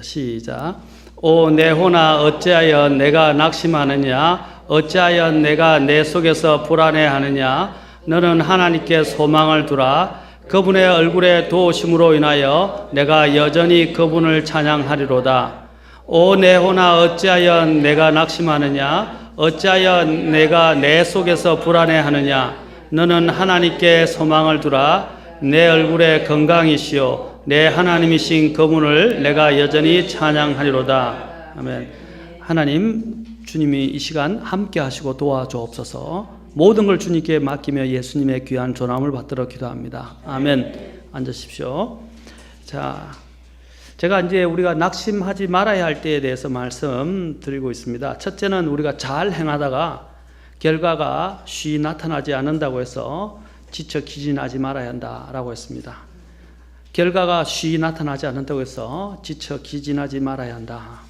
시작. 오 내 혼아 어찌하여 내가 낙심하느냐, 어찌하여 내가 내 속에서 불안해하느냐. 너는 하나님께 소망을 두라. 그분의 얼굴에 도우심으로 인하여 내가 여전히 그분을 찬양하리로다. 오 내 혼아 어찌하여 내가 낙심하느냐, 어찌하여 내가 내 속에서 불안해하느냐. 너는 하나님께 소망을 두라. 내 얼굴에 건강이시오 내 하나님이신 그분을 내가 여전히 찬양하리로다. 아멘. 하나님, 주님이 이 시간 함께 하시고 도와주옵소서. 모든 걸 주님께 맡기며 예수님의 귀한 존함을 받들어 기도합니다. 아멘. 앉으십시오. 자, 제가 이제 우리가 낙심하지 말아야 할 때에 대해서 말씀드리고 있습니다. 첫째는 우리가 잘 행하다가 결과가 쉬 나타나지 않는다고 해서 지쳐 기진하지 말아야 한다라고 했습니다. 결과가 쉬 나타나지 않는다고 해서 지쳐 기진하지 말아야 한다.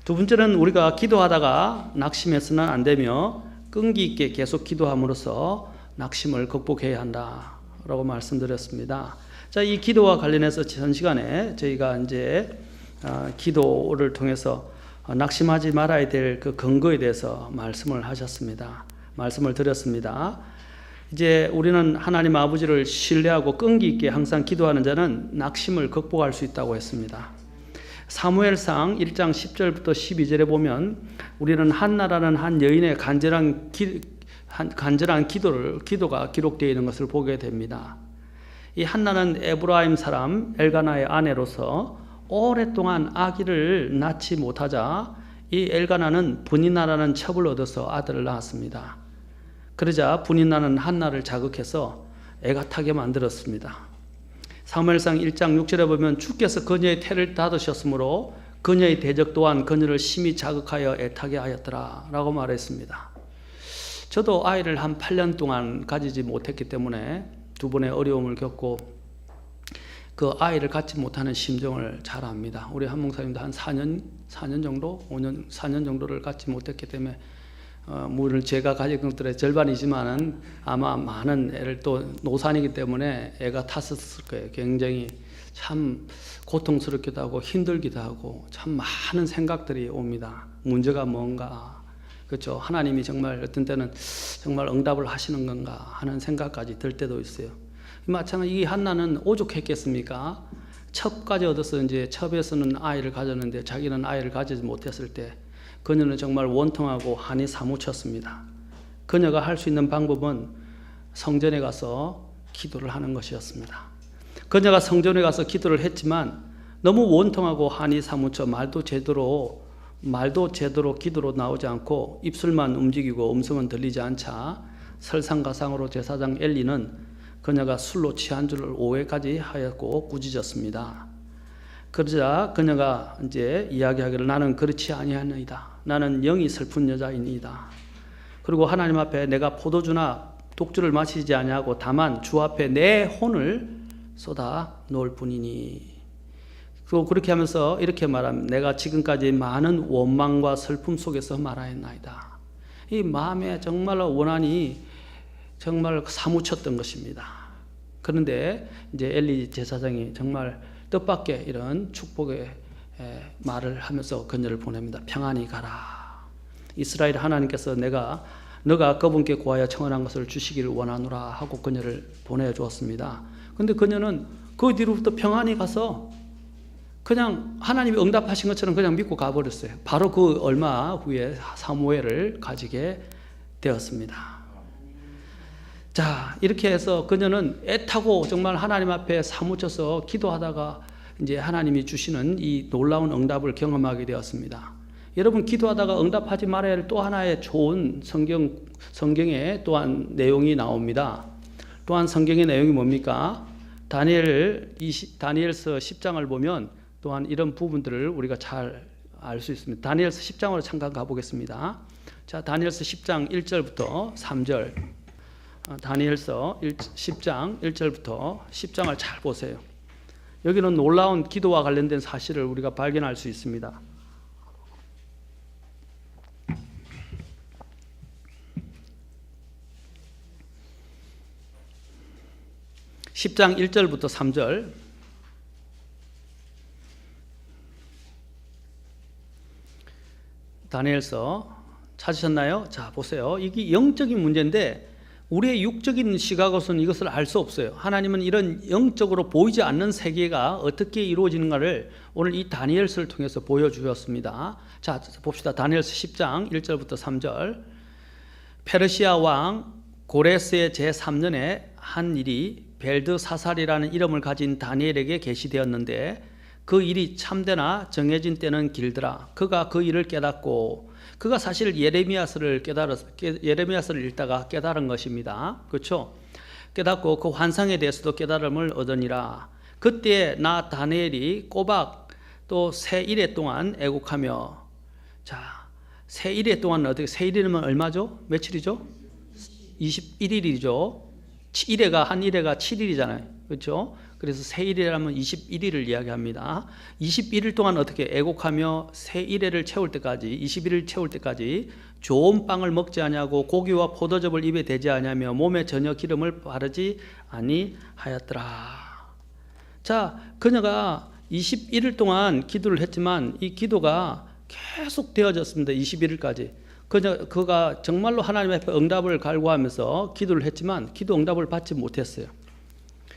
두 번째는 우리가 기도하다가 낙심해서는 안 되며 끈기 있게 계속 기도함으로써 낙심을 극복해야 한다라고 말씀드렸습니다. 자, 이 기도와 관련해서 전 시간에 저희가 이제 기도를 통해서 낙심하지 말아야 될 그 근거에 대해서 말씀을 드렸습니다. 이제 우리는 하나님 아버지를 신뢰하고 끈기 있게 항상 기도하는 자는 낙심을 극복할 수 있다고 했습니다. 사무엘상 1장 10절부터 12절에 보면 우리는 한나라는 한 여인의 간절한 기도가 기록되어 있는 것을 보게 됩니다. 이 한나는 에브라임 사람 엘가나의 아내로서 오랫동안 아기를 낳지 못하자 이 엘가나는 분인나라는 첩을 얻어서 아들을 낳았습니다. 그러자 분인나는 한나를 자극해서 애가 타게 만들었습니다. 사무엘상 1장 6절에 보면 주께서 그녀의 태를 닫으셨으므로 그녀의 대적 또한 그녀를 심히 자극하여 애타게 하였더라 라고 말했습니다. 저도 아이를 한 8년 동안 가지지 못했기 때문에 두 번의 어려움을 겪고 그 아이를 갖지 못하는 심정을 잘 압니다. 우리 한 목사님도 한 4년 정도를 갖지 못했기 때문에 물론 제가 가진 것들의 절반이지만은 아마 많은 애를 또 노산이기 때문에 애가 탔었을 거예요. 굉장히 참 고통스럽기도 하고 힘들기도 하고 참 많은 생각들이 옵니다. 문제가 뭔가, 그렇죠? 하나님이 정말 어떤 때는 정말 응답을 하시는 건가 하는 생각까지 들 때도 있어요. 마찬가지 이 한나는 오죽했겠습니까? 첩까지 얻어서 이제 첩에서는 아이를 가졌는데 자기는 아이를 가지지 못했을 때 그녀는 정말 원통하고 한이 사무쳤습니다. 그녀가 할 수 있는 방법은 성전에 가서 기도를 하는 것이었습니다. 그녀가 성전에 가서 기도를 했지만 너무 원통하고 한이 사무쳐 말도 제대로 기도로 나오지 않고 입술만 움직이고 음성은 들리지 않자 설상가상으로 제사장 엘리는 그녀가 술로 취한 줄을 오해까지 하였고 꾸짖었습니다. 그러자 그녀가 이제 이야기하기를 나는 그렇지 아니하니이다. 나는 영이 슬픈 여자이니이다. 그리고 하나님 앞에 내가 포도주나 독주를 마시지 아니하고 다만 주 앞에 내 혼을 쏟아 놓을 뿐이니. 그리고 그렇게 하면서 이렇게 말합니다. 내가 지금까지 많은 원망과 슬픔 속에서 말하였나이다. 이 마음에 정말 원한이 정말 사무쳤던 것입니다. 그런데 이제 엘리 제사장이 정말 뜻밖의 이런 축복의 말을 하면서 그녀를 보냅니다. 평안히 가라. 이스라엘 하나님께서 너가 그분께 구하여 청원한 것을 주시기를 원하노라 하고 그녀를 보내주었습니다. 그런데 그녀는 그 뒤로부터 평안히 가서 그냥 하나님이 응답하신 것처럼 그냥 믿고 가버렸어요. 바로 그 얼마 후에 사무엘을 가지게 되었습니다. 자, 이렇게 해서 그녀는 애타고 정말 하나님 앞에 사무쳐서 기도하다가 이제 하나님이 주시는 이 놀라운 응답을 경험하게 되었습니다. 여러분, 기도하다가 응답하지 말아야 할 또 하나의 좋은 성경에 또한 내용이 나옵니다. 또한 성경의 내용이 뭡니까? 다니엘서 10장을 보면 또한 이런 부분들을 우리가 잘 알 수 있습니다. 다니엘서 10장으로 잠깐 가보겠습니다. 자, 다니엘서 10장 1절부터 3절. 다니엘서 10장 1절부터 10장을 잘 보세요. 여기는 놀라운 기도와 관련된 사실을 우리가 발견할 수 있습니다. 10장 1절부터 3절. 다니엘서 찾으셨나요? 자, 보세요. 이게 영적인 문제인데 우리의 육적인 시각으로서는 이것을 알 수 없어요. 하나님은 이런 영적으로 보이지 않는 세계가 어떻게 이루어지는가를 오늘 이 다니엘서를 통해서 보여주셨습니다. 자, 봅시다. 다니엘서 10장 1절부터 3절. 페르시아 왕 고레스의 제3년에 한 일이 벨드사살이라는 이름을 가진 다니엘에게 계시되었는데 그 일이 참되나 정해진 때는 길더라. 그가 그 일을 깨닫고, 그가 사실 예레미야서를 읽다가 깨달은 것입니다. 그렇죠? 깨닫고 그 환상에 대해서도 깨달음을 얻으니라. 그때 나 다니엘이 꼬박 또 새 일해 동안 애곡하며, 자, 새 일해 동안 어떻게, 새 일이면 얼마죠? 며칠이죠? 21일이죠. 1회가 한 1회가 7일이잖아요. 그렇죠? 그래서 새 일이라면 21일을 이야기합니다. 21일 동안 어떻게 애곡하며 새 1회를 채울 때까지, 21일 채울 때까지 좋은 빵을 먹지 아니하고 고기와 포도즙을 입에 대지 아니하며 몸에 전혀 기름을 바르지 아니하였더라. 자, 그녀가 21일 동안 기도를 했지만 이 기도가 계속 되어졌습니다. 21일까지. 그가 정말로 하나님 앞에 응답을 갈구하면서 기도를 했지만 기도 응답을 받지 못했어요.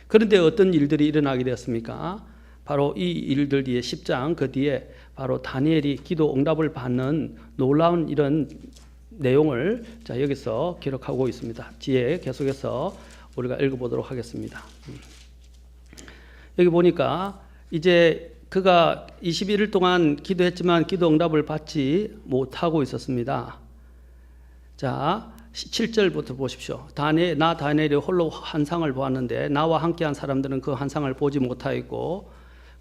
그런데 어떤 일들이 일어나게 되었습니까? 바로 이 일들 뒤에 10장 그 뒤에 바로 다니엘이 기도 응답을 받는 놀라운 이런 내용을 자, 여기서 기록하고 있습니다. 뒤에 계속해서 우리가 읽어보도록 하겠습니다. 여기 보니까 이제 그가 21일 동안 기도했지만 기도 응답을 받지 못하고 있었습니다. 자, 7절부터 보십시오. 나 다니엘이 홀로 환상을 보았는데 나와 함께한 사람들은 그 환상을 보지 못하였고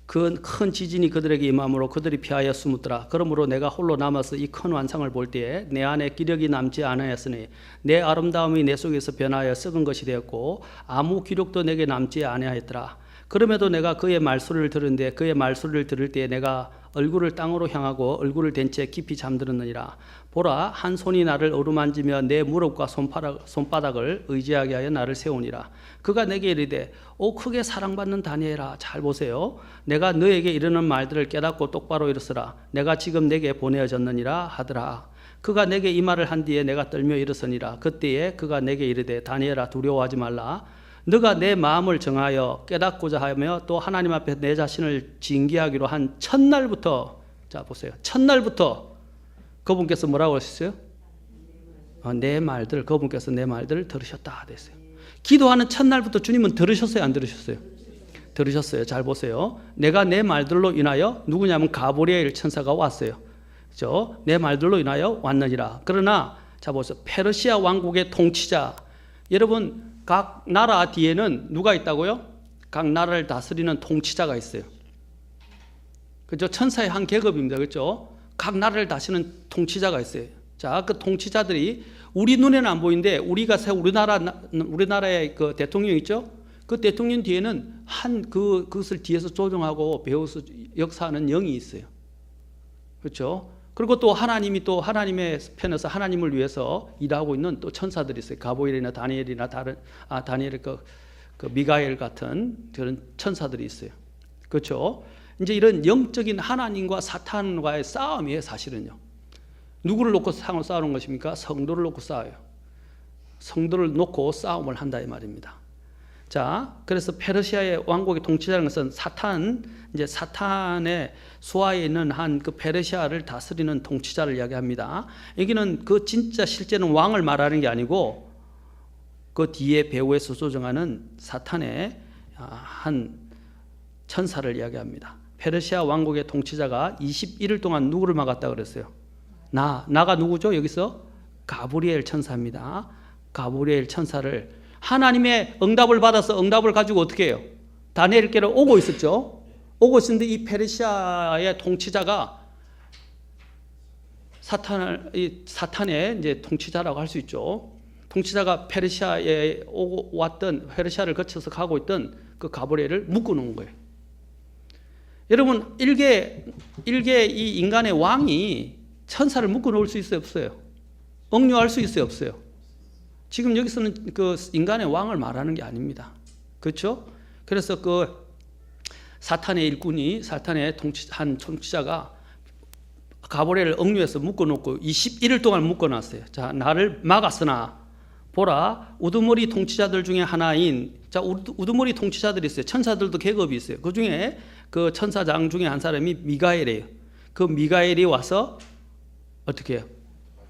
그 큰 지진이 그들에게 임함으로 그들이 피하여 숨었더라. 그러므로 내가 홀로 남아서 이 큰 환상을 볼 때에 내 안에 기력이 남지 않았으니 내 아름다움이 내 속에서 변하여 썩은 것이 되었고 아무 기력도 내게 남지 아니하였더라. 그럼에도 내가 그의 말소리를 들은데 그의 말소리를 들을 때에 내가 얼굴을 땅으로 향하고 얼굴을 댄 채 깊이 잠들었느니라. 보라, 한 손이 나를 어루만지며 내 무릎과 손바닥을 의지하게 하여 나를 세우니라. 그가 내게 이르되 오 크게 사랑받는 다니엘아, 잘 보세요. 내가 너에게 이르는 말들을 깨닫고 똑바로 일어서라. 내가 지금 내게 보내어졌느니라 하더라. 그가 내게 이 말을 한 뒤에 내가 떨며 일어서니라. 그때에 그가 내게 이르되 다니엘아, 두려워하지 말라. 너가 내 마음을 정하여 깨닫고자 하며 또 하나님 앞에 내 자신을 징계하기로 한 첫날부터, 자 보세요, 첫날부터 그분께서 뭐라고 하셨어요? 내 말들, 그분께서 내 말들을 들으셨다 됐어요. 기도하는 첫날부터 주님은 들으셨어요, 안 들으셨어요? 들으셨어요. 잘 보세요. 내가 내 말들로 인하여, 누구냐면 가브리엘 천사가 왔어요. 그렇죠? 내 말들로 인하여 왔느니라. 그러나 자 보세요. 페르시아 왕국의 통치자, 여러분 각 나라 뒤에는 누가 있다고요? 각 나라를 다스리는 통치자가 있어요. 그죠? 천사의 한 계급입니다. 그죠? 각 나라를 다스리는 통치자가 있어요. 자, 그 통치자들이 우리 눈에는 안 보이는데 우리나라의 그 대통령 있죠? 그 대통령 뒤에는 그것을 뒤에서 조정하고 배워서 역사하는 영이 있어요. 그렇죠? 그리고 또 하나님의 편에서 하나님을 위해서 일하고 있는 또 천사들이 있어요. 가브리엘이나 다니엘이나 다니엘 그 미가엘 같은 그런 천사들이 있어요. 그렇죠? 이제 이런 영적인 하나님과 사탄과의 싸움이에요, 사실은요. 누구를 놓고 싸우는 것입니까? 성도를 놓고 싸워요. 성도를 놓고 싸움을 한다 이 말입니다. 자, 그래서 페르시아의 왕국의 통치자라는 것은 사탄의 수하에 있는 한 그 페르시아를 다스리는 통치자를 이야기합니다. 여기는 그 진짜 실제는 왕을 말하는 게 아니고 그 뒤에 배후에서 조정하는 사탄의 한 천사를 이야기합니다. 페르시아 왕국의 통치자가 21일 동안 누구를 막았다 그랬어요? 나가 누구죠? 여기서 가브리엘 천사입니다. 가브리엘 천사를 하나님의 응답을 받아서 응답을 가지고 어떻게 해요? 다니엘께로 오고 있었죠. 오고 있었는데 이 페르시아의 통치자가 사탄의 이제 통치자라고 할 수 있죠. 통치자가 페르시아에 오고 왔던, 페르시아를 거쳐서 가고 있던 그 가브리엘을 묶어놓은 거예요. 여러분, 일개 이 인간의 왕이 천사를 묶어놓을 수 있어요, 없어요? 억류할 수 있어요, 없어요? 지금 여기서는 그 인간의 왕을 말하는 게 아닙니다. 그렇죠? 그래서 그 사탄의 일꾼이, 사탄의 한 통치자가 가브리엘을 억류해서 묶어놓고 21일 동안 묶어놨어요. 자, 나를 막았으나 보라, 우두머리 통치자들 중에 하나인, 자, 우두머리 통치자들이 있어요. 천사들도 계급이 있어요. 그 중에 그 천사장 중에 한 사람이 미가엘이에요. 그 미가엘이 와서 어떻게 해요?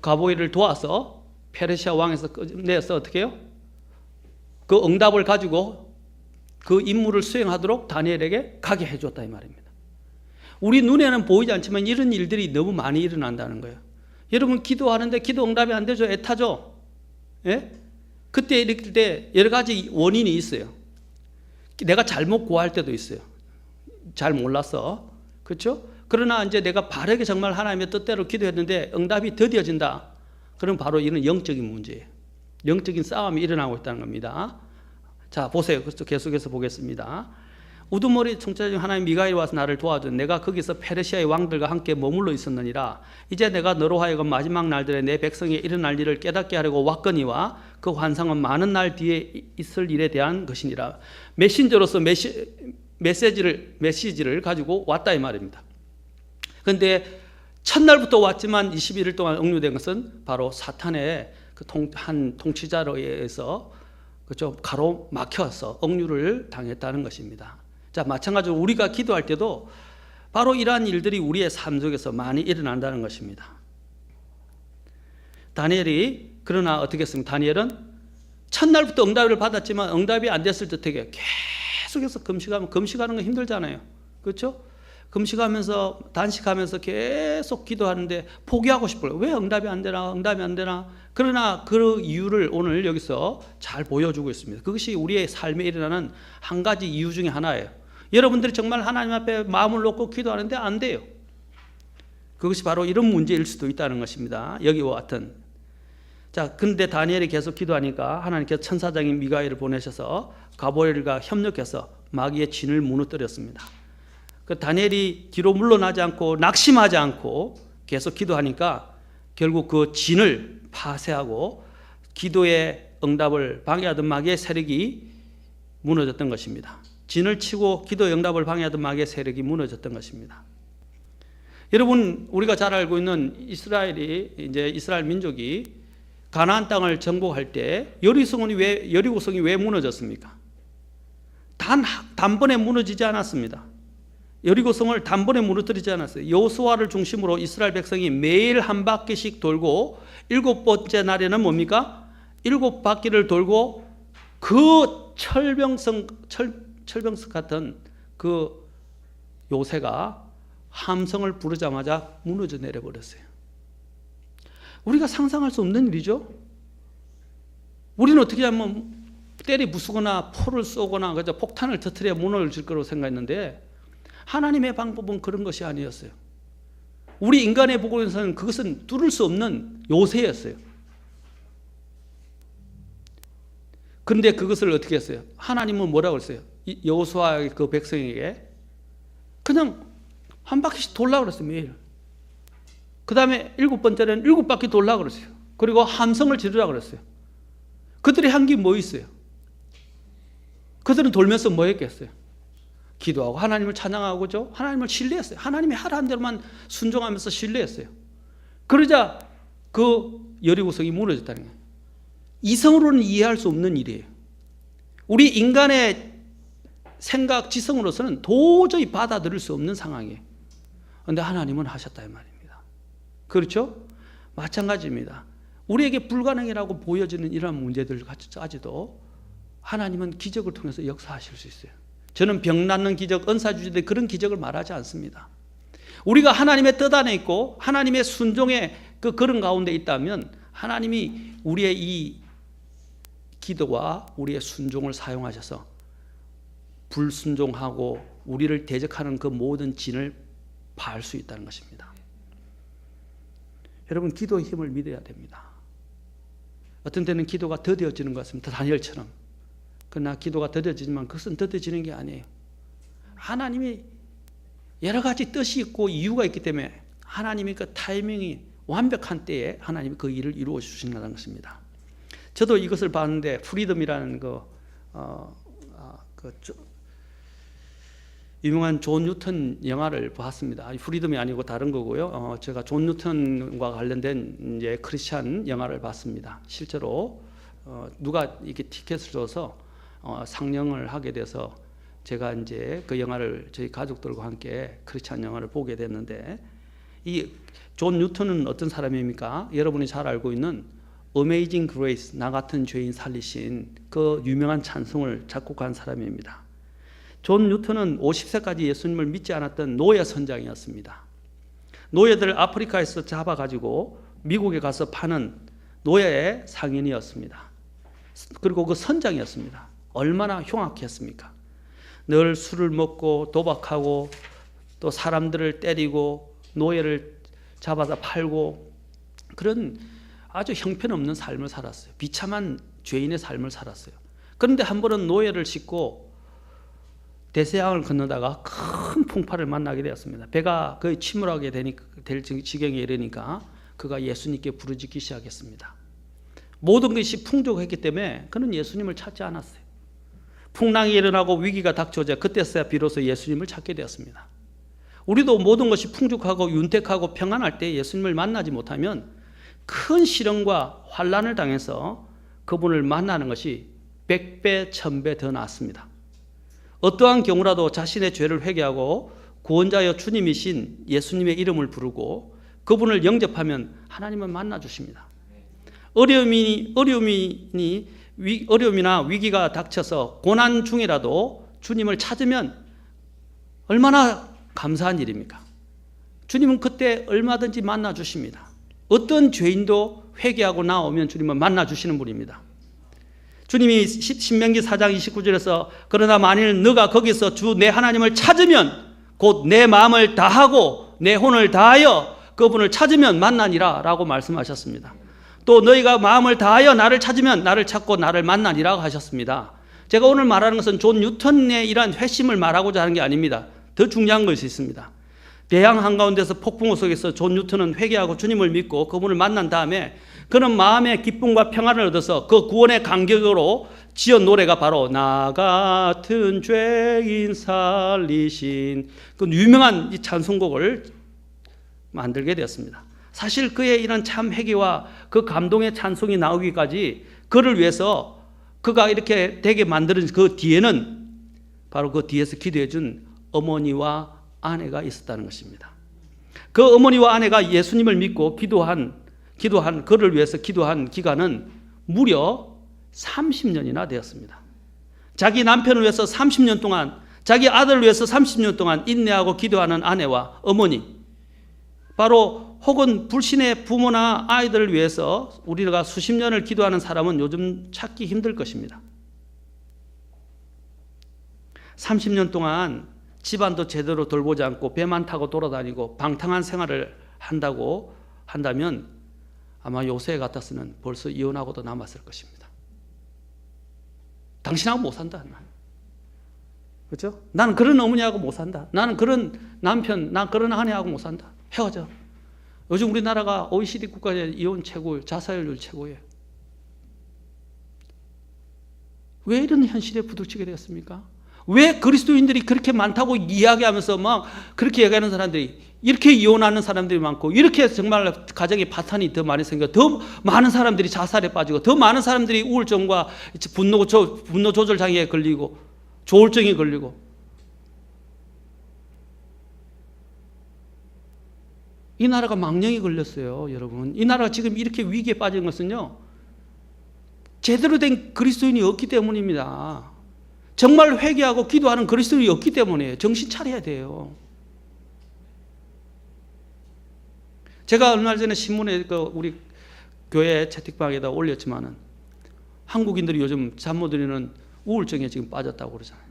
가브리엘을 도와서 페르시아 왕에서 내서 어떻게 해요? 그 응답을 가지고 그 임무를 수행하도록 다니엘에게 가게 해줬다 이 말입니다. 우리 눈에는 보이지 않지만 이런 일들이 너무 많이 일어난다는 거예요. 여러분, 기도하는데 기도 응답이 안 되죠? 애타죠? 예? 그때 이럴 때 여러 가지 원인이 있어요. 내가 잘못 구할 때도 있어요. 잘 몰라서. 그렇죠? 그러나 이제 내가 바르게 정말 하나님의 뜻대로 기도했는데 응답이 더뎌진다. 그럼 바로 이런 영적인 문제예요. 영적인 싸움이 일어나고 있다는 겁니다. 자, 보세요. 계속해서 보겠습니다. 우두머리 통치자 중 하나님 미가엘이 와서 나를 도와준 내가 거기서 페르시아의 왕들과 함께 머물러 있었느니라. 이제 내가 너로 하여금 마지막 날들에 내 백성이 일어날 일을 깨닫게 하려고 왔거니와 그 환상은 많은 날 뒤에 있을 일에 대한 것이니라. 메신저로서 메시지를 가지고 왔다 이 말입니다. 그런데 첫날부터 왔지만 21일 동안 억류된 것은 바로 사탄의 그 한 통치자로 의해서 그렇죠? 가로막혀서 억류를 당했다는 것입니다. 자, 마찬가지로 우리가 기도할 때도 바로 이러한 일들이 우리의 삶 속에서 많이 일어난다는 것입니다. 다니엘이 그러나 어떻게 했습니까? 다니엘은 첫날부터 응답을 받았지만 응답이 안 됐을 때 되게 계속해서 금식하는 거 힘들잖아요. 그렇죠? 금식하면서 단식하면서 계속 기도하는데 포기하고 싶어요. 왜 응답이 안 되나? 그러나 그 이유를 오늘 여기서 잘 보여주고 있습니다. 그것이 우리의 삶에 일어나는 한 가지 이유 중에 하나예요. 여러분들이 정말 하나님 앞에 마음을 놓고 기도하는데 안 돼요. 그것이 바로 이런 문제일 수도 있다는 것입니다. 여기와 같은. 자, 근데 다니엘이 계속 기도하니까 하나님께서 천사장인 미가엘을 보내셔서 가브리엘과 협력해서 마귀의 진을 무너뜨렸습니다. 그 다니엘이 뒤로 물러나지 않고 낙심하지 않고 계속 기도하니까 결국 그 진을 파쇄하고 기도의 응답을 방해하던 마귀의 세력이 무너졌던 것입니다. 진을 치고 기도의 응답을 방해하던 마귀의 세력이 무너졌던 것입니다. 여러분, 우리가 잘 알고 있는 이스라엘 민족이 가나안 땅을 정복할 때 여리고성이 왜 무너졌습니까? 단번에 무너지지 않았습니다. 여리고성을 단번에 무너뜨리지 않았어요. 여호수아를 중심으로 이스라엘 백성이 매일 한 바퀴씩 돌고 7번째 날에는 뭡니까? 7바퀴를 돌고 그 철병석 같은 그 요새가 함성을 부르자마자 무너져 내려버렸어요. 우리가 상상할 수 없는 일이죠. 우리는 어떻게 하면 때리 부수거나 포를 쏘거나 폭탄을 터뜨려야 무너질 거라고 생각했는데 하나님의 방법은 그런 것이 아니었어요. 우리 인간의 보고에서는 그것은 뚫을 수 없는 요새였어요. 그런데 그것을 어떻게 했어요? 하나님은 뭐라고 했어요? 여호수아의 그 백성에게 그냥 한 바퀴씩 돌라고 그랬어요, 매일. 그 다음에 7번째는 7바퀴 돌라고 그랬어요. 그리고 함성을 지르라고 그랬어요. 그들이 한 게 뭐 있어요? 그들은 돌면서 뭐 했겠어요? 기도하고 하나님을 찬양하고죠. 하나님을 신뢰했어요. 하나님이 하라는 대로만 순종하면서 신뢰했어요. 그러자 그 여리고성이 무너졌다는 거예요. 이성으로는 이해할 수 없는 일이에요. 우리 인간의 생각, 지성으로서는 도저히 받아들일 수 없는 상황이에요. 그런데 하나님은 하셨다 이 말입니다. 그렇죠? 마찬가지입니다. 우리에게 불가능이라고 보여지는 이러한 문제들까지도 하나님은 기적을 통해서 역사하실 수 있어요. 저는 병 낫는 기적, 은사 주시되 그런 기적을 말하지 않습니다. 우리가 하나님의 뜻 안에 있고 하나님의 순종의 그 그런 가운데 있다면 하나님이 우리의 이 기도와 우리의 순종을 사용하셔서 불순종하고 우리를 대적하는 그 모든 진을 파할 수 있다는 것입니다. 여러분, 기도의 힘을 믿어야 됩니다. 어떤 때는 기도가 더뎌지는 것 같습니다. 다니엘처럼. 그러나 기도가 더뎌지지만 그것은 더뎌지는 게 아니에요. 하나님이 여러 가지 뜻이 있고 이유가 있기 때문에 하나님의 그 타이밍이 완벽한 때에 하나님이 그 일을 이루어 주신다는 것입니다. 저도 이것을 봤는데 프리덤이라는 유명한 존 뉴턴 영화를 봤습니다. 프리덤이 아니고 다른 거고요. 제가 존 뉴턴과 관련된 이제 크리스찬 영화를 봤습니다. 실제로 누가 이렇게 티켓을 줘서 상영을 하게 돼서 제가 이제 그 영화를 저희 가족들과 함께 크리스찬 영화를 보게 됐는데, 이 존 뉴턴은 어떤 사람입니까? 여러분이 잘 알고 있는 Amazing Grace, 나 같은 죄인 살리신 그 유명한 찬송을 작곡한 사람입니다. 존 뉴턴은 50세까지 예수님을 믿지 않았던 노예 선장이었습니다. 노예들 아프리카에서 잡아가지고 미국에 가서 파는 노예의 상인이었습니다. 그리고 그 선장이었습니다. 얼마나 흉악했습니까? 늘 술을 먹고 도박하고 또 사람들을 때리고 노예를 잡아다 팔고 그런 아주 형편없는 삶을 살았어요. 비참한 죄인의 삶을 살았어요. 그런데 한 번은 노예를 싣고 대서양을 건너다가 큰 풍파를 만나게 되었습니다. 배가 거의 침몰하게 될 지경에 이르니까 그가 예수님께 부르짖기 시작했습니다. 모든 것이 풍족했기 때문에 그는 예수님을 찾지 않았어요. 풍랑이 일어나고 위기가 닥쳐오자 그때서야 비로소 예수님을 찾게 되었습니다. 우리도 모든 것이 풍족하고 윤택하고 평안할 때 예수님을 만나지 못하면 큰 시련과 환난을 당해서 그분을 만나는 것이 100배, 1000배 더 낫습니다. 어떠한 경우라도 자신의 죄를 회개하고 구원자여 주님이신 예수님의 이름을 부르고 그분을 영접하면 하나님은 만나 주십니다. 어려움이나 위기가 닥쳐서 고난 중이라도 주님을 찾으면 얼마나 감사한 일입니까? 주님은 그때 얼마든지 만나 주십니다. 어떤 죄인도 회개하고 나오면 주님은 만나 주시는 분입니다. 주님이 신명기 4장 29절에서 그러나 만일 너가 거기서 주 내 하나님을 찾으면 곧 내 마음을 다하고 내 혼을 다하여 그분을 찾으면 만나니라 라고 말씀하셨습니다. 또 너희가 마음을 다하여 나를 찾으면 나를 찾고 나를 만나니라 하셨습니다. 제가 오늘 말하는 것은 존 뉴턴의 이러한 회심을 말하고자 하는 게 아닙니다. 더 중요한 것이 있습니다. 대양 한가운데서 폭풍우 속에서 존 뉴턴은 회개하고 주님을 믿고 그분을 만난 다음에 그는 마음의 기쁨과 평안을 얻어서 그 구원의 간격으로 지은 노래가 바로 나 같은 죄인 살리신 그 유명한 이 찬송곡을 만들게 되었습니다. 사실 그의 이런 참 회개와 그 감동의 찬송이 나오기까지 그를 위해서 그가 이렇게 되게 만드는 그 뒤에는 바로 그 뒤에서 기도해 준 어머니와 아내가 있었다는 것입니다. 그 어머니와 아내가 예수님을 믿고 기도한 그를 위해서 기도한 기간은 무려 30년이나 되었습니다. 자기 남편을 위해서 30년 동안, 자기 아들을 위해서 30년 동안 인내하고 기도하는 아내와 어머니, 바로 혹은 불신의 부모나 아이들을 위해서 우리가 수십 년을 기도하는 사람은 요즘 찾기 힘들 것입니다. 30년 동안 집안도 제대로 돌보지 않고 배만 타고 돌아다니고 방탕한 생활을 한다면 아마 요새 같았으면 벌써 이혼하고도 남았을 것입니다. 당신하고 못 산다. 그렇죠? 나는 그런 어머니하고 못 산다. 나는 그런 남편, 난 그런 아내하고 못 산다. 헤어져. 요즘 우리나라가 OECD 국가의 이혼 최고, 자살률 최고예요. 왜 이런 현실에 부딪히게 되었습니까? 왜 그리스도인들이 그렇게 많다고 이야기하면서 막 그렇게 얘기하는 사람들이 이렇게 이혼하는 사람들이 많고 이렇게 정말 가정의 파탄이 더 많이 생겨 더 많은 사람들이 자살에 빠지고 더 많은 사람들이 우울증과 분노 조절 장애에 걸리고 조울증에 걸리고 이 나라가 망령에 걸렸어요, 여러분. 이 나라가 지금 이렇게 위기에 빠진 것은요, 제대로 된 그리스도인이 없기 때문입니다. 정말 회개하고 기도하는 그리스도인이 없기 때문에 정신 차려야 돼요. 제가 얼마 전에 신문에 우리 교회 채팅방에다 올렸지만은 한국인들이 요즘 잠 못 이루는 우울증에 지금 빠졌다고 그러잖아요.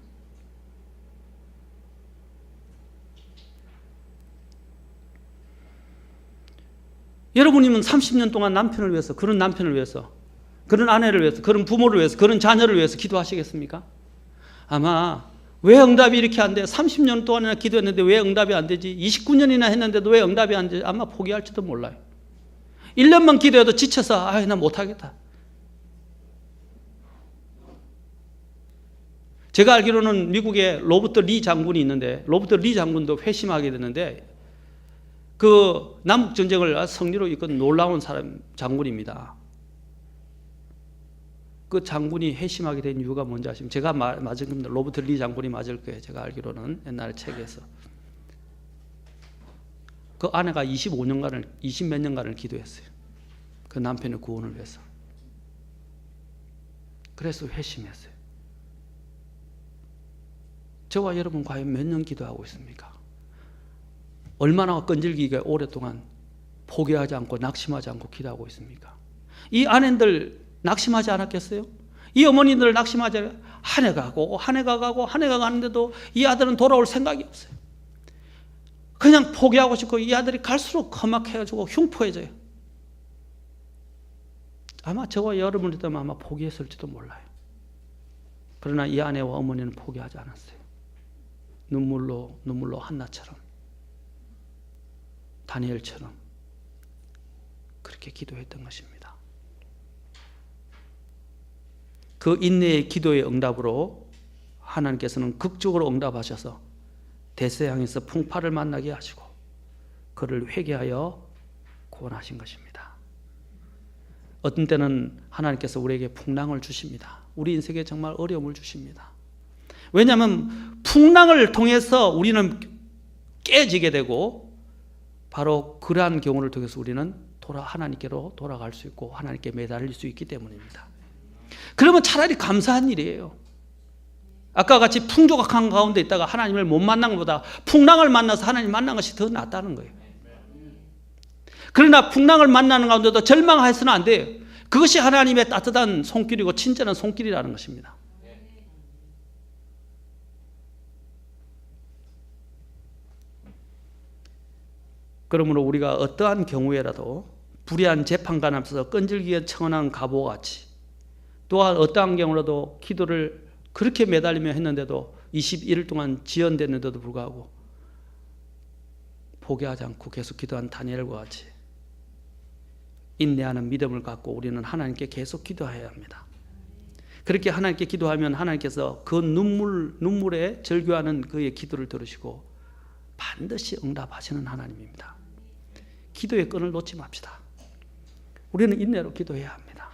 여러분이면 30년 동안 남편을 위해서, 그런 남편을 위해서, 그런 아내를 위해서, 그런 부모를 위해서, 그런 자녀를 위해서 기도하시겠습니까? 아마 왜 응답이 이렇게 안 돼? 30년 동안이나 기도했는데 왜 응답이 안 되지? 29년이나 했는데도 왜 응답이 안 되지? 아마 포기할지도 몰라요. 1년만 기도해도 지쳐서 나 못하겠다. 제가 알기로는 미국에 로버트 리 장군이 있는데, 로버트 리 장군도 회심하게 됐는데, 그 남북전쟁을 승리로 이끈 놀라운 장군입니다. 그 장군이 회심하게 된 이유가 뭔지 아십니까? 제가 맞은 겁니다. 로버트 리 장군이 맞을 거예요. 제가 알기로는 옛날에 책에서. 그 아내가 25년간을, 20몇 년간을 기도했어요. 그 남편의 구원을 위해서. 그래서 회심했어요. 저와 여러분 과연 몇 년 기도하고 있습니까? 얼마나 끈질기게 오랫동안 포기하지 않고 낙심하지 않고 기도하고 있습니까? 이 아내들 낙심하지 않았겠어요? 이 어머니들 낙심하지 않았어요? 한 해가 가고 한 해가 가고 한 해가 가는데도 이 아들은 돌아올 생각이 없어요. 그냥 포기하고 싶고 이 아들이 갈수록 험악해가지고 흉포해져요. 아마 저와 여러분이라면 아마 포기했을지도 몰라요. 그러나 이 아내와 어머니는 포기하지 않았어요. 눈물로 한나처럼, 다니엘처럼 그렇게 기도했던 것입니다. 그 인내의 기도의 응답으로 하나님께서는 극적으로 응답하셔서 대서양에서 풍파를 만나게 하시고 그를 회개하여 구원하신 것입니다. 어떤 때는 하나님께서 우리에게 풍랑을 주십니다. 우리 인생에 정말 어려움을 주십니다. 왜냐하면 풍랑을 통해서 우리는 깨지게 되고 바로 그러한 경우를 통해서 우리는 하나님께로 돌아갈 수 있고 하나님께 매달릴 수 있기 때문입니다. 그러면 차라리 감사한 일이에요. 아까 같이 풍족한 가운데 있다가 하나님을 못 만난 것보다 풍랑을 만나서 하나님 만난 것이 더 낫다는 거예요. 그러나 풍랑을 만나는 가운데도 절망해서는 안 돼요. 그것이 하나님의 따뜻한 손길이고 친절한 손길이라는 것입니다. 그러므로 우리가 어떠한 경우에라도 불의한 재판관 앞에서 끈질기게 청원한 갑오같이, 또한 어떠한 경우라도 기도를 그렇게 매달리며 했는데도 21일 동안 지연됐는데도 불구하고 포기하지 않고 계속 기도한 다니엘과 같이 인내하는 믿음을 갖고 우리는 하나님께 계속 기도해야 합니다. 그렇게 하나님께 기도하면 하나님께서 그 눈물에 절규하는 그의 기도를 들으시고 반드시 응답하시는 하나님입니다. 기도의 끈을 놓지 맙시다. 우리는 인내로 기도해야 합니다.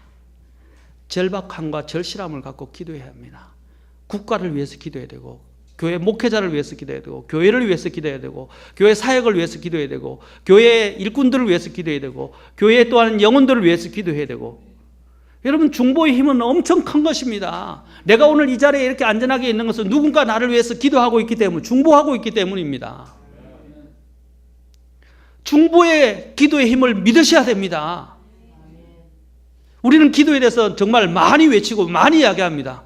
절박함과 절실함을 갖고 기도해야 합니다. 국가를 위해서 기도해야 되고, 교회 목회자를 위해서 기도해야 되고, 교회를 위해서 기도해야 되고, 교회 사역을 위해서 기도해야 되고, 교회 일꾼들을 위해서 기도해야 되고, 교회 또한 영혼들을 위해서 기도해야 되고. 여러분, 중보의 힘은 엄청 큰 것입니다. 내가 오늘 이 자리에 이렇게 안전하게 있는 것은 누군가 나를 위해서 기도하고 있기 때문, 중보하고 있기 때문입니다. 중보의 기도의 힘을 믿으셔야 됩니다. 우리는 기도에 대해서 정말 많이 외치고 많이 이야기합니다.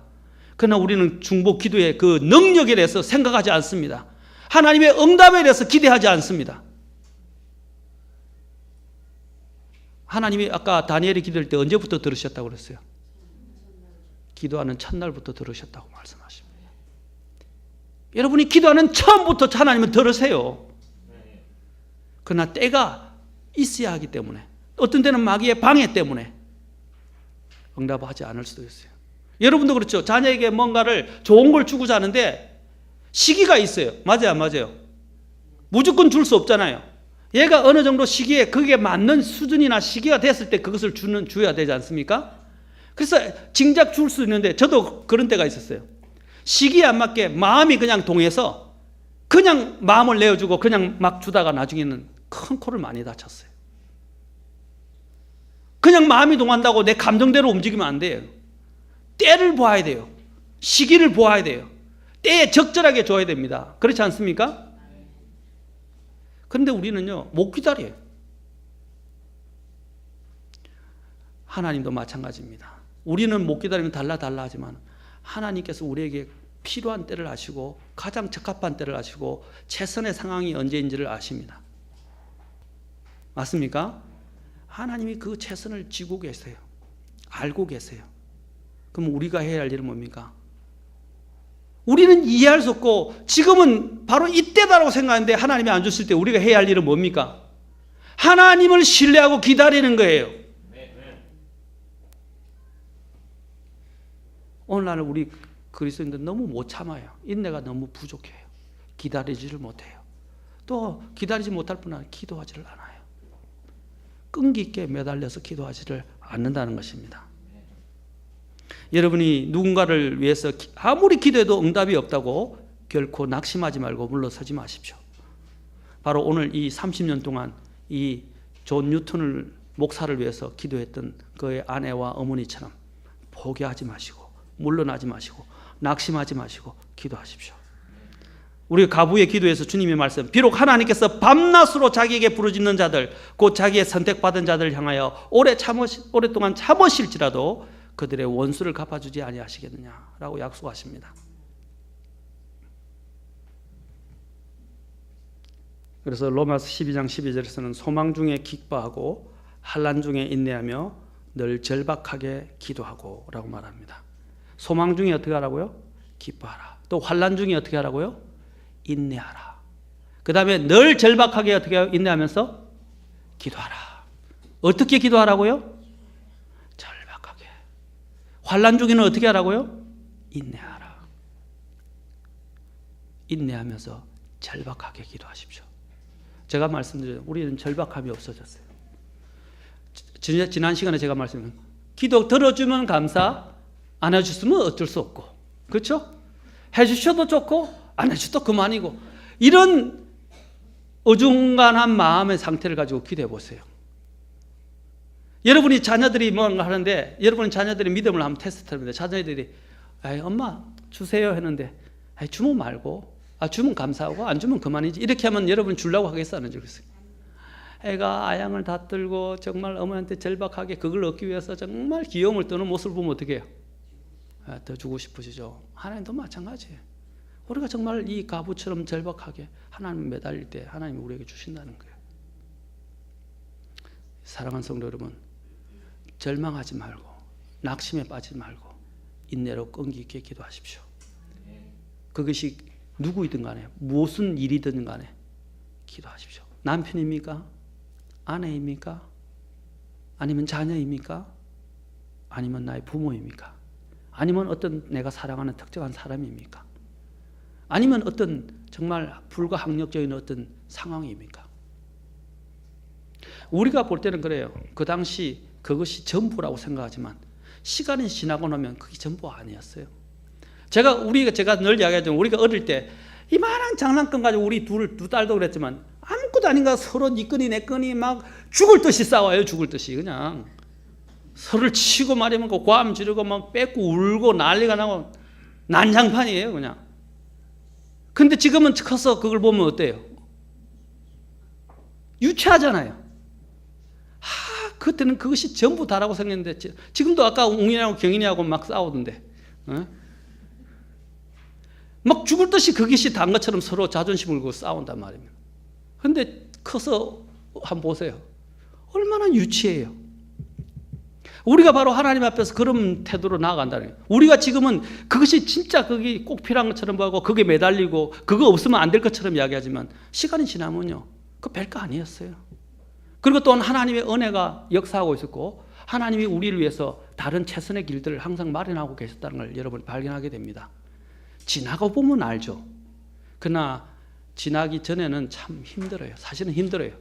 그러나 우리는 중보 기도의 그 능력에 대해서 생각하지 않습니다. 하나님의 응답에 대해서 기대하지 않습니다. 하나님이 아까 다니엘이 기도할 때 언제부터 들으셨다고 그랬어요? 기도하는 첫날부터 들으셨다고 말씀하십니다. 여러분이 기도하는 처음부터 하나님은 들으세요. 그러나 때가 있어야 하기 때문에, 어떤 때는 마귀의 방해 때문에 응답하지 않을 수도 있어요. 여러분도 그렇죠. 자녀에게 뭔가를 좋은 걸 주고자 하는데 시기가 있어요. 맞아요, 안 맞아요? 무조건 줄 수 없잖아요. 얘가 어느 정도 시기에 그게 맞는 수준이나 시기가 됐을 때 그것을 줘야 되지 않습니까? 그래서 진작 줄 수 있는데 저도 그런 때가 있었어요. 시기에 안 맞게 마음이 그냥 동해서 그냥 마음을 내어주고 그냥 막 주다가 나중에는 큰 코를 많이 다쳤어요. 그냥 마음이 동한다고 내 감정대로 움직이면 안 돼요. 때를 보아야 돼요. 시기를 보아야 돼요. 때에 적절하게 줘야 됩니다. 그렇지 않습니까? 그런데 우리는요, 못 기다려요. 하나님도 마찬가지입니다. 우리는 못 기다리면 달라 하지만 하나님께서 우리에게 필요한 때를 아시고 가장 적합한 때를 아시고 최선의 상황이 언제인지를 아십니다. 맞습니까? 하나님이 그 최선을 지고 계세요. 알고 계세요. 그럼 우리가 해야 할 일은 뭡니까? 우리는 이해할 수 없고 지금은 바로 이때다라고 생각하는데 하나님이 안 줬을 때 우리가 해야 할 일은 뭡니까? 하나님을 신뢰하고 기다리는 거예요. 오늘날 우리 그리스도인들 너무 못 참아요. 인내가 너무 부족해요. 기다리지를 못해요. 또 기다리지 못할 뿐 아니라 기도하지를 않아요. 끈기 있게 매달려서 기도하지를 않는다는 것입니다. 여러분이 누군가를 위해서 아무리 기도해도 응답이 없다고 결코 낙심하지 말고 물러서지 마십시오. 바로 오늘 이 30년 동안 이 존 뉴턴을 목사를 위해서 기도했던 그의 아내와 어머니처럼 포기하지 마시고 물러나지 마시고 낙심하지 마시고 기도하십시오. 우리 가부의 기도에서 주님의 말씀, 비록 하나님께서 밤낮으로 자기에게 부르짖는 자들, 곧 자기의 선택받은 자들을 향하여 오랫동안 참으실지라도 그들의 원수를 갚아주지 아니하시겠느냐라고 약속하십니다. 그래서 로마서 12장 12절에서는 소망 중에 기뻐하고 환난 중에 인내하며 늘 절박하게 기도하고 라고 말합니다. 소망 중에 어떻게 하라고요? 기뻐하라. 또 환난 중에 어떻게 하라고요? 인내하라. 그 다음에 늘 절박하게 어떻게 인내하면서 기도하라. 어떻게 기도하라고요? 절박하게. 환난 중에는 어떻게 하라고요? 인내하라. 인내하면서 절박하게 기도하십시오. 제가 말씀드려요. 우리는 절박함이 없어졌어요. 지난 시간에 제가 말씀드린 기도 들어주면 감사, 안 해주시면 어쩔 수 없고, 그렇죠? 해주셔도 좋고 안 해주셔도 그만이고, 이런 어중간한 마음의 상태를 가지고 기도해 보세요. 여러분이 자녀들이 뭔가 하는데 여러분 자녀들이 믿음을 한번 테스트합니다. 자녀들이 엄마 주세요 했는데 주면 말고, 주면 감사하고 안 주면 그만이지, 이렇게 하면 여러분 주려고 하겠어 안 하겠어요? 애가 아양을 다 들고 정말 어머니한테 절박하게 그걸 얻기 위해서 정말 귀여움을 떠는 모습을 보면 어떻게 해요? 더 주고 싶으시죠? 하나님도 마찬가지예요. 우리가 정말 이 가부처럼 절박하게 하나님 매달릴 때 하나님이 우리에게 주신다는 거예요. 사랑하는 성도 여러분, 절망하지 말고 낙심에 빠지지 말고 인내로 끈기 있게 기도하십시오. 그것이 누구이든 간에 무슨 일이든 간에 기도하십시오. 남편입니까? 아내입니까? 아니면 자녀입니까? 아니면 나의 부모입니까? 아니면 어떤 내가 사랑하는 특정한 사람입니까? 아니면 어떤 정말 불가항력적인 어떤 상황입니까? 우리가 볼 때는 그래요. 그 당시 그것이 전부라고 생각하지만 시간이 지나고 나면 그게 전부 아니었어요. 제가 늘 이야기하죠. 우리가 어릴 때 이만한 장난감 가지고 우리 두 딸도 그랬지만 아무것도 아닌가 서로 네 끈이 내 끈이 막 죽을 듯이 싸워요. 죽을 듯이 그냥 서로를 치고 말이면 고함 지르고 막 뺏고 울고 난리가 나고 난장판이에요 그냥. 근데 지금은 커서 그걸 보면 어때요? 유치하잖아요. 그때는 그것이 전부 다라고 생각했는데 지금도 아까 웅인하고 경인이하고 막 싸우던데 막 죽을 듯이 그것이 단 것처럼 서로 자존심을 걸고 싸운단 말입니다. 그런데 커서 한번 보세요. 얼마나 유치해요. 우리가 바로 하나님 앞에서 그런 태도로 나아간다는 거예요. 우리가 지금은 그것이 진짜 그게 꼭 필요한 것처럼 보고 그게 매달리고 그거 없으면 안 될 것처럼 이야기하지만 시간이 지나면요, 그거 별거 아니었어요. 그리고 또한 하나님의 은혜가 역사하고 있었고 하나님이 우리를 위해서 다른 최선의 길들을 항상 마련하고 계셨다는 걸 여러분이 발견하게 됩니다. 지나고 보면 알죠. 그러나 지나기 전에는 참 힘들어요. 사실은 힘들어요.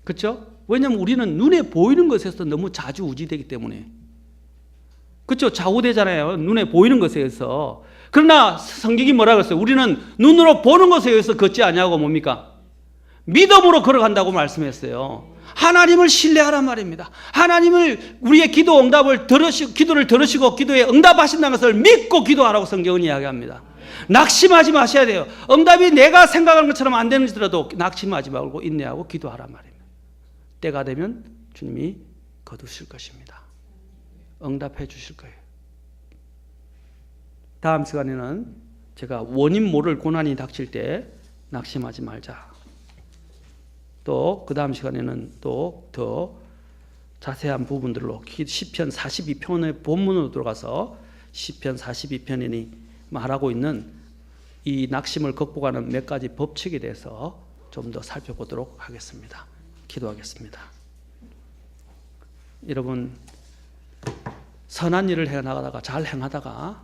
그렇죠? 왜냐하면 우리는 눈에 보이는 것에서 너무 좌지우지되기 때문에. 그렇죠? 좌우되잖아요. 눈에 보이는 것에 의해서. 그러나 성경이 뭐라고 했어요? 우리는 눈으로 보는 것에 의해서 걷지 않냐고 뭡니까? 믿음으로 걸어간다고 말씀했어요. 하나님을 신뢰하란 말입니다. 하나님을 우리의 기도 응답을 기도를 들으시고 기도에 응답하신다는 것을 믿고 기도하라고 성경은 이야기합니다. 낙심하지 마셔야 돼요. 응답이 내가 생각하는 것처럼 안 되는지라도 낙심하지 말고 인내하고 기도하란 말입니다. 때가 되면 주님이 거두실 것입니다. 응답해 주실 거예요. 다음 시간에는 제가 원인 모를 고난이 닥칠 때 낙심하지 말자. 또 그 다음 시간에는 또 더 자세한 부분들로 시편 42편의 본문으로 들어가서 시편 42편이 말하고 있는 이 낙심을 극복하는 몇 가지 법칙에 대해서 좀 더 살펴보도록 하겠습니다. 기도하겠습니다. 여러분, 선한 일을 해나가다가 잘 행하다가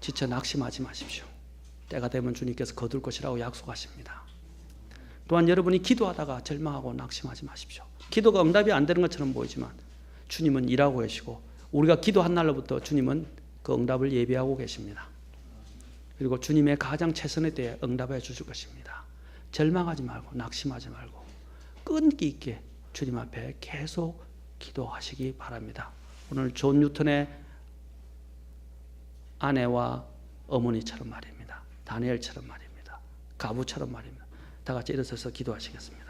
지쳐 낙심하지 마십시오. 때가 되면 주님께서 거둘 것이라고 약속하십니다. 또한 여러분이 기도하다가 절망하고 낙심하지 마십시오. 기도가 응답이 안 되는 것처럼 보이지만 주님은 일하고 계시고 우리가 기도한 날로부터 주님은 그 응답을 예비하고 계십니다. 그리고 주님의 가장 최선에 대해 응답해 주실 것입니다. 절망하지 말고 낙심하지 말고 끈기 있게 주님 앞에 계속 기도하시기 바랍니다. 오늘 존 뉴턴의 아내와 어머니처럼 말입니다. 다니엘처럼 말입니다. 가부처럼 말입니다. 다 같이 일어서서 기도하시겠습니다.